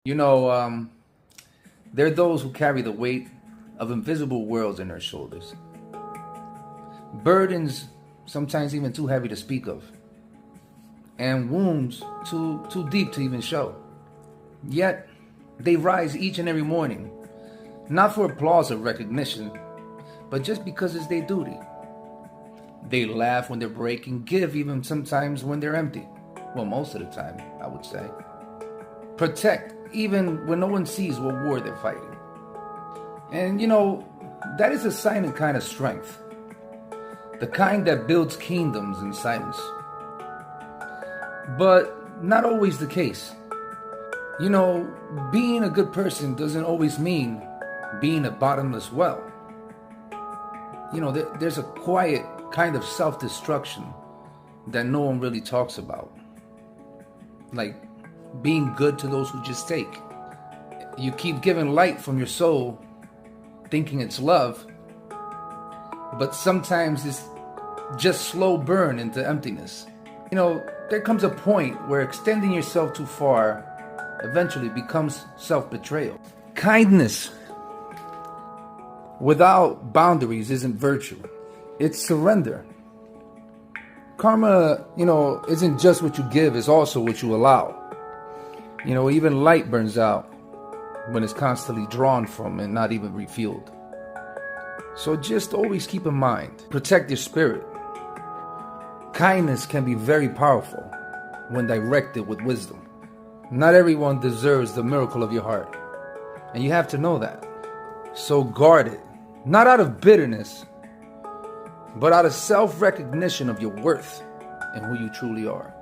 You know, there are those who carry the weight of invisible worlds in their shoulders. Burdens sometimes even too heavy to speak of, and wounds too deep to even show. Yet, they rise each and every morning, not for applause or recognition, but just because it's their duty. They laugh when they're breaking, give even sometimes when they're empty. Well, most of the time, I would say. Protect even when no one sees what war they're fighting. And you know, that is a silent kind of strength. The kind that builds kingdoms in silence. But not always the case. You know, being a good person doesn't always mean being a bottomless well. You know, there's a quiet kind of self-destruction that no one really talks about. Like being good to those who just take. You keep giving light from your soul, thinking it's love, but sometimes it's just slow burn into emptiness. You know, there comes a point where extending yourself too far eventually becomes self-betrayal. Kindness without boundaries isn't virtue. It's surrender. Karma, you know, isn't just what you give, it's also what you allow. You know, even light burns out when it's constantly drawn from and not even refueled. So just always keep in mind, protect your spirit. Kindness can be very powerful when directed with wisdom. Not everyone deserves the miracle of your heart, and you have to know that. So guard it, not out of bitterness, but out of self-recognition of your worth and who you truly are.